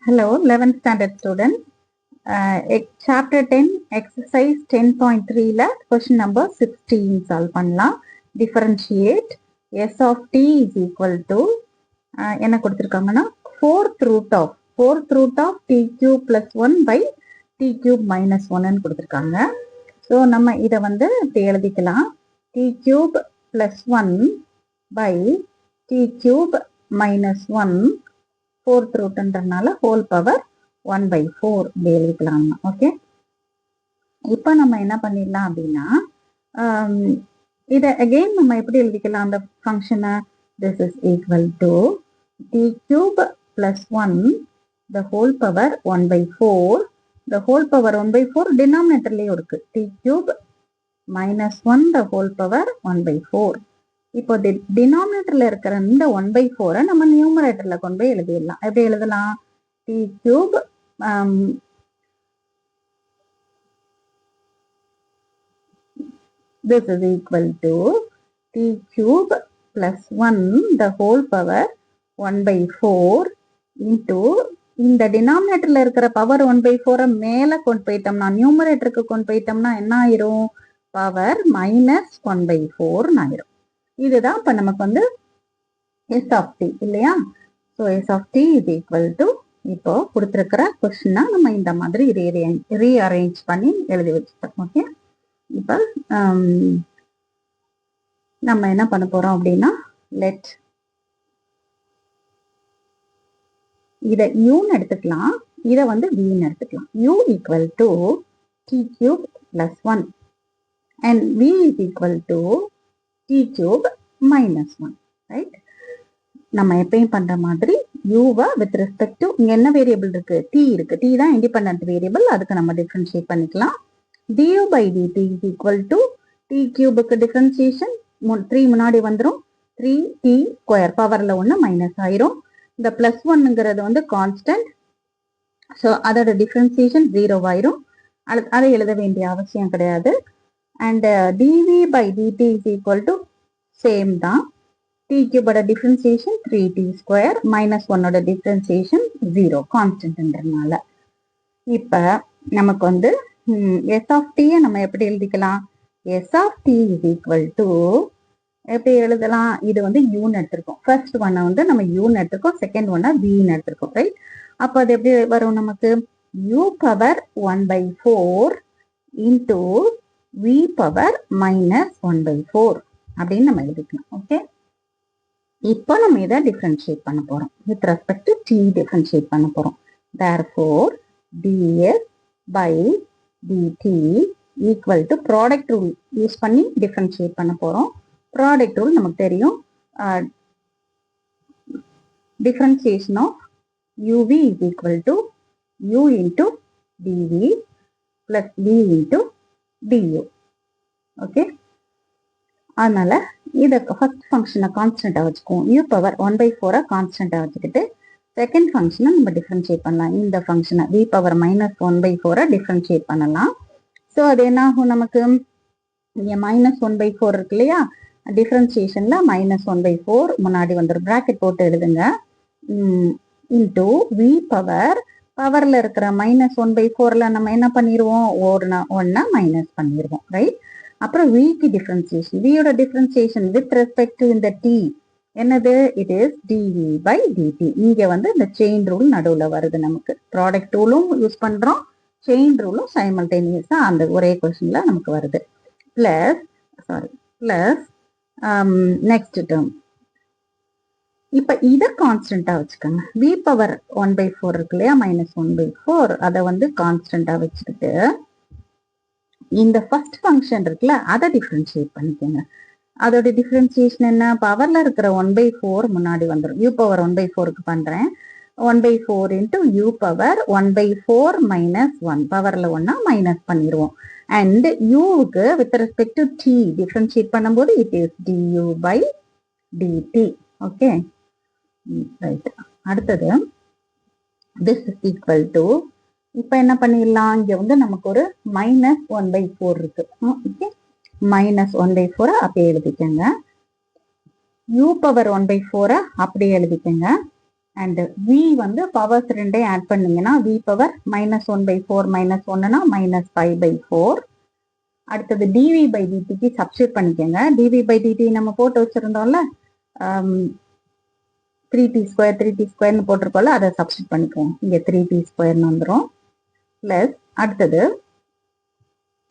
Hello, 11th standard students. Chapter 10, exercise 10.3 la question number 16 solve பண்ணலாம். Differentiate s of t is equal to என்ன கொடுத்திருக்காங்கன்னா fourth root of t cube plus 1 by t cube minus 1 ன்னு கொடுத்திருக்காங்க. So நம்ம இதை வந்து இப்படி எழுதிக்கலாம். t cube plus 1 by t cube minus 1 fourth rootன்றனால whole power 1 by 4 இப்படி எழுதிக்கலாம். ஓகே, இப்போ நம்ம என்ன பண்ணிடலாம் அப்படின்னா இதை அகெயின் நம்ம எப்படி எழுதிக்கலாம் அந்த ஃபங்க்ஷனை. this is equal to t cube plus 1 the whole power 1 by 4 the whole power 1 by 4 denominatorலயும் இருக்கு. t cube minus 1 the whole power 1 by 4. இப்போ டினாமினேட்டர்ல இருக்கிற இந்த 1 by 4 நம்ம நியூமரேட்டர்ல கொண்டு போய் எழுதிடலாம். எப்படி எழுதலாம்? t cube this is equal to t cube plus 1 the whole power 1 by 4 into இந்த டினாமினேட்டர்ல இருக்கிற பவர் 1 by 4 மேல கொண்டு போயிட்டோம்னா நியூமரேட்டருக்கு கொண்டு போயிட்டோம்னா என்ன ஆயிரும்? பவர் மைனஸ் 1 by 4 ஆயிரும். இதுதான் இப்ப நமக்கு வந்து s of t இல்லையா? So s of t is equal to இப்போ கொடுத்துருக்கிற கொஸ்டினா நம்ம இந்த மாதிரி ரீஅரேஞ்ச் பண்ணி எழுதி வச்சுட்டோம். ஓகே, இப்போ நம்ம என்ன பண்ண போறோம் அப்படின்னா லெட் இதை யூன்னு எடுத்துக்கலாம், இதை வந்து வின்னு எடுத்துக்கலாம். u equal to t cube plus 1 and v is equal to t cube minus 1, right? நம்ம எப்பயும் பண்ற மாதிரி u-வை with respect to இங்க என்ன வேரியபிள் இருக்கு? t இருக்கு. t தான் இண்டிபெண்டன்ட் வேரியபிள், அதுக்கு நம்ம டிஃபரன்ஷியேட் பண்ணிக்கலாம். du by dt is equal to t cube-க்கு டிஃபரன்ஷியேஷன் 3 முன்னாடி வந்துரும். 3t ஸ்கொயர் பவர்ல ஒன்று மைனஸ் ஆயிரும். இந்த பிளஸ் 1ங்கிறது வந்து கான்ஸ்டன்ட், ஸோ அதோட டிஃபரன்ஷியேஷன் 0 ஆயிரும். அதை எழுத வேண்டிய அவசியம் கிடையாது. And dv by dt is equal to same தான். t cube ஓட differentiation 3t square minus 1 ஓட differentiation 0 கான்ஸ்டன்ட்ன்றனால. இப்ப நமக்கு வந்து s of t நம்ம எப்படி எழுதிக்கலாம்? s of t is equal to எப்படி எழுதலாம்? இது வந்து u-ன்னு எடுத்திருக்கோம். ஃபர்ஸ்ட் ஒன்னை வந்து நம்ம u-ன்னு எடுத்திருக்கோம், செகண்ட் ஒன்னை v-ன்னு எடுத்திருக்கோம், ரைட்? அப்போ அது எப்படி வரும் நமக்கு? u power 1 by 4 into v power minus 1 by 4 அப்படின்னு நம்ம எழுதிக்கலாம். ஓகே, இப்போ நம்ம இதை டிஃபரன்ஷியேட் பண்ண போறோம். With respect to t differentiate பண்ண போறோம். therefore ds by dt equal to product rule use பண்ணி டிஃபரன்ஷியேட் பண்ண போறோம். ப்ராடக்ட் ரூல் நமக்கு தெரியும். Differentiation of uv is equal to u into dv plus v into du. Okay, அதனால இதை first ஃபங்க்ஷனை கான்ஸ்டன்டா வச்சுக்குவோம். u பவர் 1 by 4 கான்ஸ்டன்டா வச்சுக்கிட்டு செகண்ட் ஃபங்க்ஷனை நம்ம டிஃபரன்ஷியேட் பண்ணலாம். இந்த ஃபங்க்ஷனை v power minus 1 by 4 differentiate பண்ணலாம். ஸோ அது என்ன ஆகும் நமக்கு? இங்கே மைனஸ் 1 by 4 இருக்கு இல்லையா? டிஃபரன்ஷியேஷன்ல மைனஸ் 1 by 4 முன்னாடி வந்துடும். ப்ராக்கெட் போட்டு எழுதுங்க. இன்டூ v பவர் பவர்ல இருக்கிற மைனஸ் 1 by 4ல நம்ம என்ன பண்ணிடுவோம்? ஒன்னா மைனஸ் பண்ணிடுவோம், ரைட்? அப்புறம் விக்கு டிஃபரன்சியேஷன், வியோட டிஃபரன்சியேஷன் வித் ரெஸ்பெக்ட் டு இந்த டி என்னது? It is dv by dt. இங்க வந்து இந்த செயின் ரூல் நடுவில் வருது. நமக்கு ப்ராடக்ட் ரூலும் யூஸ் பண்றோம், செயின் ரூலும் சைமல்டேனியஸா அந்த ஒரே கொஸ்டின்ல நமக்கு வருது. பிளஸ் நெக்ஸ்ட் டேர்ம் இப்ப இதை கான்ஸ்டன்டா வச்சுக்கோங்க. v பவர் 1 by 4 இருக்கு இல்லையா? மைனஸ் 1 by 4 அதை வந்து கான்ஸ்டன்டா வச்சுக்கிட்டு இந்த ஃபர்ஸ்ட் ஃபங்க்ஷன் இருக்குல்ல அதை டிஃபரன்ஷியேட் பண்ணிக்கோங்க. அதோட டிஃபரன்சியேஷன் என்ன? பவர்ல இருக்கிற 1 by 4 முன்னாடி வந்துடும். u பவர் 1 by 4க்கு பண்றேன். 1 by 4 into u power 1 by 4 minus 1 பவர்ல ஒன்னா மைனஸ் பண்ணிடுவோம். அண்ட் uவுக்கு with respect to t differentiate பண்ணும்போது it is du by dt. Okay, right. அடுத்தது this is equal to இப்போ என்ன பண்ணிடலாம்? இங்க வந்து நமக்கு ஒரு மைனஸ் 1 by 4 இருக்கு. ஓகே, மைனஸ் 1 by 4 அப்படியே எழுதிக்கங்க. u பவர் 1 by 4 அப்படியே எழுதிக்கங்க. அண்ட் v வந்து பவர்ஸ் ரெண்டே ஆட் பண்ணீங்கன்னா v பவர் -1/4 -1னா -5/4. அடுத்தது dv by dtக்கு சப்ஸ்டியூட் பண்ணிக்கோங்க. dv by dt நம்ம போட்டு வச்சிருந்தோம்ல 3t²ன்னு போட்டிருக்கோம்ல, அதை சப்ஸ்டியூட் பண்ணிக்குவோம். இங்க 3t² வந்துடும். பிளஸ் அடுத்தது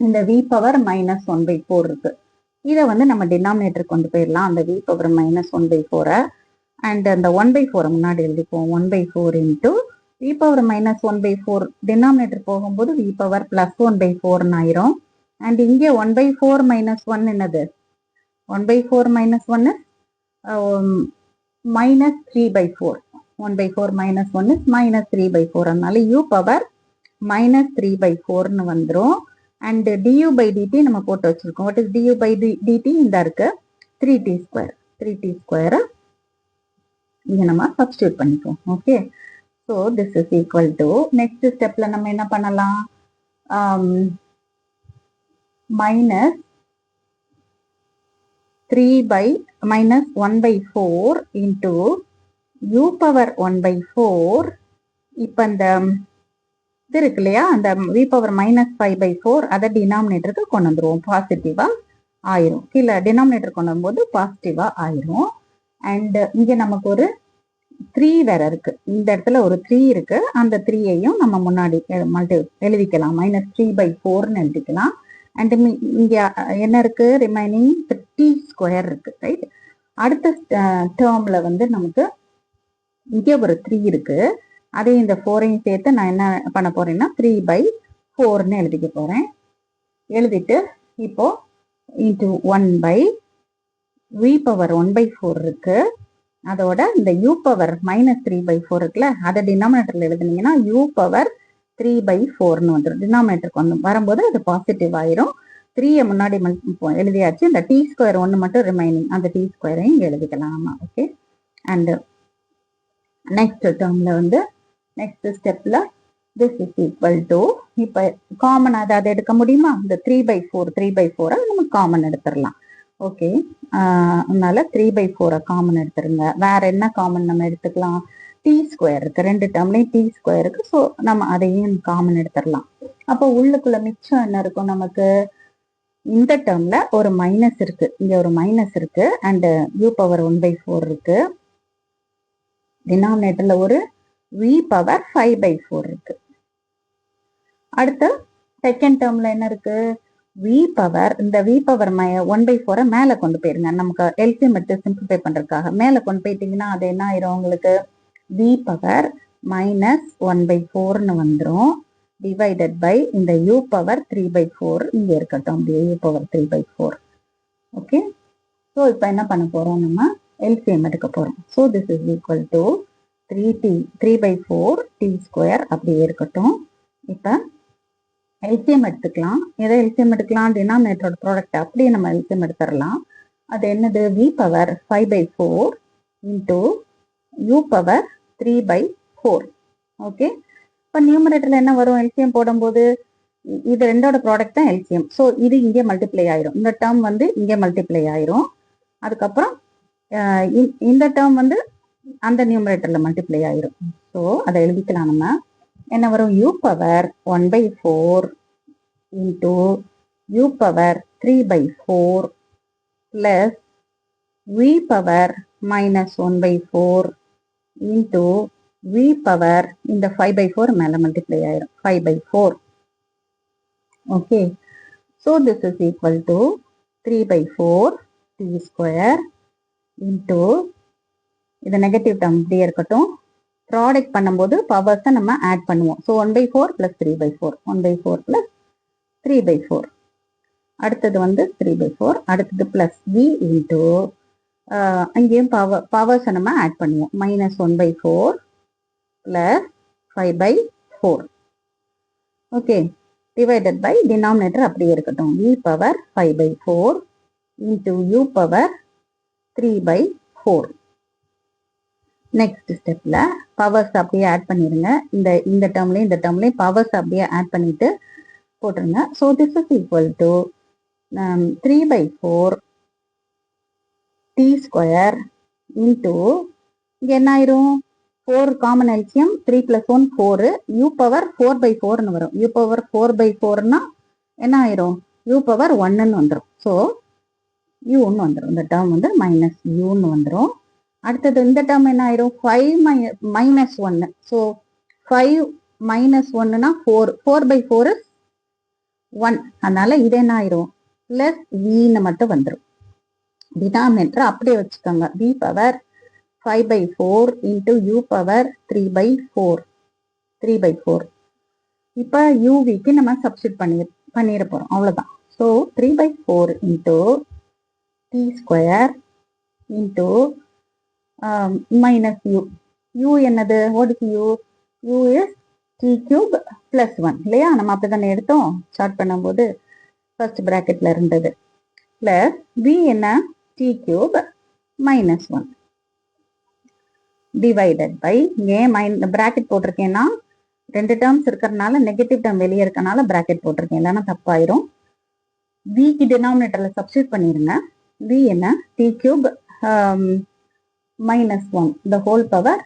இந்த v பவர் -1/4 இருக்கு. இதை வந்து நம்ம டினாமினேட்டர் கொண்டு போயிடலாம். அந்த v பவர் -1/4 அண்ட் அந்த 1/4 முன்னாடி எழுதிப்போம். 1/4 இன்ட்டு v பவர் -1/4 டினாமினேட்டர் போகும்போது v பவர் +1/4 ஆயிரும். அண்ட் இங்கே 1/4 -1 என்னது? 1/4 -1 -3/4. 1/4 -1 is -3/4. அதனால u பவர் -3/4ன்னு வந்துடும். அண்ட் du by dt நம்ம போட்டு வச்சிருக்கோம். What is du by dt? இந்த இருக்கு 3t². 3t² இங்க நம்ம சப்ஸ்டியூட் பண்ணிப்போம். Okay, so this is equal to next ஸ்டெப்ல நம்ம என்ன பண்ணலாம்? -1/4 இன்டு u பவர் 1/4. இப்போ இந்த இது இருக்கு இல்லையா, அந்த v பவர் -5/4 அதை டினாமினேட்டருக்கு கொண்டு வந்துருவோம். பாசிட்டிவா ஆயிரும். கீழே டினாமினேட்டர் கொண்டு வரும்போது பாசிட்டிவா ஆயிரும். அண்ட் இங்க நமக்கு ஒரு 3 வேற இருக்கு. இந்த இடத்துல ஒரு 3 இருக்கு. அந்த 3ஐயும் நம்ம முன்னாடி எழுதிக்கலாம். -3/4ன்னு எழுதிக்கலாம். அண்ட் இங்க என்ன இருக்கு? ரிமைனிங் t² இருக்கு. ரைட். அடுத்த டேர்ம்ல வந்து நமக்கு இங்க ஒரு 3 இருக்கு. அதே இந்த 4ஐயும் சேர்த்து நான் என்ன பண்ண போறேன்னா 3/4ன்னு எழுதிக்க போறேன். எழுதிட்டு இப்போ இன்டு 1/v பவர் 1/4 இருக்கு. அதோட இந்த u பவர் -3/4 இருக்குல்ல, அதை டினாமினேட்டர்ல எழுதுனீங்கன்னா u பவர் 3/4ன்னு வந்துடும். டினாமினேட்டருக்கு வரும்போது அது பாசிட்டிவ் ஆயிரும். 3ஐ முன்னாடி எழுதியாச்சு. இந்த t² 1 மட்டும் ரிமைனிங். அந்த t²ஐயும் எழுதிக்கலாம். ஓகே, அண்ட் நெக்ஸ்ட் டேர்ம்ல வந்து நெக்ஸ்ட் ஸ்டெப்ல திஸ் இஸ் ஈக்குவல் டு, இப்போ காமன் அதை எடுக்க முடியுமா? இந்த 3/4 நம்ம காமன் எடுத்துடலாம். ஓகே, அதனால 3/4 காமன் எடுத்துருங்க. வேற என்ன காமன் நம்ம எடுத்துக்கலாம்? t² இருக்கு. ரெண்டு டேர்ம்லையும் t² இருக்கு. ஸோ நம்ம அதையும் காமன் எடுத்துடலாம். அப்போ உள்ளுக்குள்ள மிச்சம் என்ன இருக்கும் நமக்கு? இந்த டேர்ம்ல ஒரு மைனஸ் இருக்கு, இங்க ஒரு மைனஸ் இருக்கு. அண்ட் u பவர் 1/4 இருக்கு. டினாமினேட்டர்ல ஒரு v பவர் 5/4 இருக்கு. அடுத்து செகண்ட் டேர்ம்ல என்ன இருக்கு? v பவர், இந்த v பவர் 1/4 மேல கொண்டு போயிருங்க. நமக்கு எல்சிஎம் எடுத்து சிம்பிளிஃபை பண்றதுக்காக மேல கொண்டு போயிட்டீங்கன்னா அது என்ன ஆயிரும்? உங்களுக்கு v பவர் -1/4ன்னு வந்துடும். டிவைடட் பை இந்த u பவர் 3/4 இங்க இருக்கட்டும். u power 3/4. ஓகே, ஸோ இப்போ என்ன பண்ண போறோம்? நம்ம எல்சிஎம் எடுக்க போறோம். So this is equal to 3/4 t² அப்படியே இருக்கட்டும். இப்போ எல்சிஎம் எடுத்துக்கலாம். எதை எல்சிஎம் எடுக்கலாம்? டினாமினேட்டரோட ப்ராடக்ட் அப்படியே நம்ம எல்சிஎம் எடுத்துடலாம். அது என்னது? v power 5/4 into u power 3/4. Okay, இப்போ நியூமரேட்டர்ல என்ன வரும்? எல்சிஎம் போடும்போது இது ரெண்டோட ப்ராடக்ட் தான் எல்சிஎம். ஸோ இது இங்கே மல்டிப்ளை ஆயிரும். இந்த டேர்ம் வந்து இங்கே மல்டிப்ளை ஆயிரும். அதுக்கப்புறம் இந்த டேர்ம் வந்து அந்த நியூமரேட்டர்ல மல்டிப்ளை ஆயிரும். ஸோ அதை எழுதிக்கலாம். நம்ம என்ன வரும்? u power 1/4 into u power 3/4 plus v power -1/4 into v power இந்த 5/4 மேல மல்டிப்ளை ஆயிரும். 5/4. Okay, so this is equal to 3/4 t² into இது நெகட்டிவ் டேர்ம் இப்படியே இருக்கட்டும். ப்ராடக்ட் பண்ணும்போது பவர்ஸை நம்ம ஆட் பண்ணுவோம். ஸோ 1/4 + 3/4. 1/4 + 3/4. அடுத்தது வந்து 3/4. அடுத்தது பிளஸ் v இன்டு அங்கேயும் பவர்ஸை நம்ம ஆட் பண்ணுவோம். -1/4 + 5/4. ஓகே, டிவைடட் பை டினாமினேட்டர் அப்படியே இருக்கட்டும். v power 5/4 into u power 3/4. Next ஸ்டெப்ல பவர்ஸ் அப்படியே ஆட் பண்ணிருங்க. இந்த டேர்ம்லையும் பவர்ஸ் அப்படியே ஆட் பண்ணிட்டு போட்டுருங்க. So this is equal to 3/4 t² into இங்க என்ன ஆயிரும்? 4 common LCM 3 plus 1 4 u power 4/4ன்னு வரும். u பவர் 4/4னா என்ன ஆயிரும்? u பவர் 1ன்னு வந்துடும். ஸோ யூன்னு வந்துடும். இந்த டேர்ம் வந்து மைனஸ் யூன்னு வந்துடும். அடுத்தது இந்த டேர்ம் என்ன ஆயிரும்? 5 minus 1. So 5 minus 1னா 4. 4/4 is 1. அதனால இது என்ன ஆயிரும்? பிளஸ் வின்னு மட்டும் வந்துடும். டினாமினேட்டர் அப்படியே வச்சுக்கோங்க. v power 5/4 into u power 3/4. 3/4. இப்போ uவிக்கு நம்ம சப்ஸ்டிட் பண்ணிட போறோம். அவ்வளோதான். So 3/4 into t square into minus u. u என்னது? what is u? u is t cube plus 1 இல்லையா? நம்ம அப்படிதானே எடுத்தோம் ஸ்டார்ட் பண்ணும்போது ஃபர்ஸ்ட் பிராக்கெட்ல இருந்தது. பிளஸ் v என்ன? t cube minus 1 divided by, ஏன் பிராக்கெட் போட்டிருக்கேன்னா ரெண்டு டேர்ம்ஸ் இருக்கிறதுனால நெகட்டிவ் டேர்ம் வெளியே இருக்கனால பிராக்கெட் போட்டிருக்கேன், இல்லைன்னா தப்பாயிரும். விக்கு டினாமினேட்டர்ல சப்ஸ்டியூட் பண்ணிருங்க. v என்ன? t cube minus 1 the whole power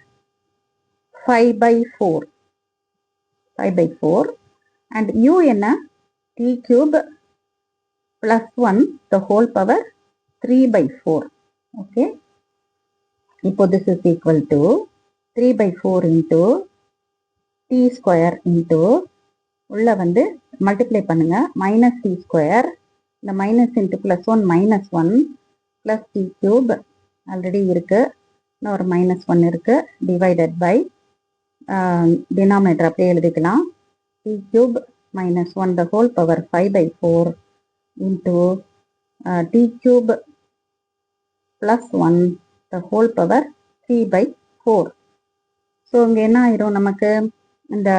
5/4. 5/4 and u என்ன? t cube plus 1 the whole power 3/4. okay. இப்போ this is equal to 3/4 into t square into உள்ள வந்து மல்டிப்ளை பண்ணுங்க. மைனஸ் t ஸ்கொயர், இந்த minus into plus 1 minus 1 plus t cube already இருக்கு, இன்னொரு minus 1 இருக்கு, divided by denominator அப்படியே எழுதிக்கலாம். t cube minus 1 the whole power 5/4 into t cube plus 1 the whole power 3/4. So இங்கே என்ன ஆயிரும் நமக்கு? இந்த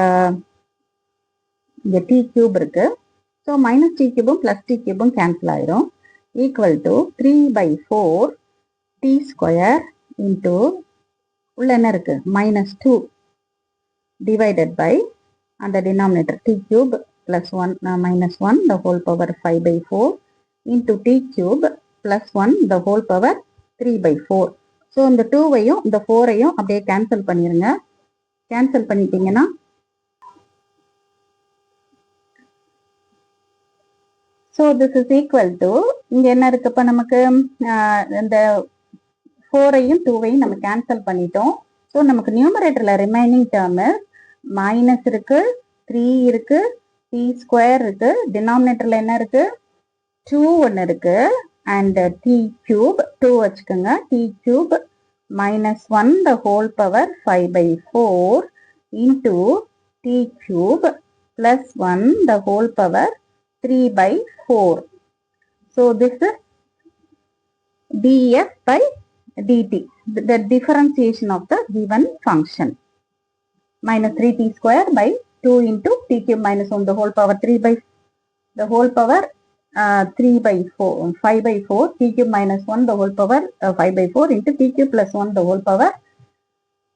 இங்கே t cube இருக்கு. So minus t cube plus t cube cancel ஆயிரும். Equal to 3/4 t square into உள்ள என்ன இருக்கு? minus 2 டிவைடட் பை அந்த denominator t cube plus 1 minus 1 the whole power 5/4 into t cube plus 1 the whole power 3/4. So இந்த 2வையும் இந்த 4ஐயும் அப்படியே cancel பண்ணிருங்க. Cancel பண்ணிட்டீங்கன்னா so this is equal to, இங்கே என்ன இருக்கு? இப்போ நமக்கு இந்த 4ஐயும் 2வையும் நம்ம கேன்சல் பண்ணிட்டோம். ஸோ நமக்கு நியூமரேட்டர்ல ரிமைனிங் டேர்ம் மைனஸ் இருக்கு, 3 இருக்கு, t ஸ்கொயர் இருக்கு, டினாமினேட்டர்ல என்ன இருக்கு? 2 ஒன்று இருக்கு, அண்ட் t cube 2 வச்சுக்கோங்க. t cube minus 1 the whole power 5/4 into t cube plus 1 the whole power 3/4. So this is df by dt, the differentiation of the given function. Minus 3t square by 2 into t cube minus 1 the whole power the whole power 3/4 5/4 t cube minus 1 the whole power 5/4 into t cube plus 1 the whole power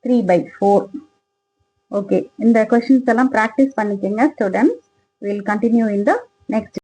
3/4. okay, இந்த questions எல்லாம் practice பண்ணிக்கங்க students. We will continue in the next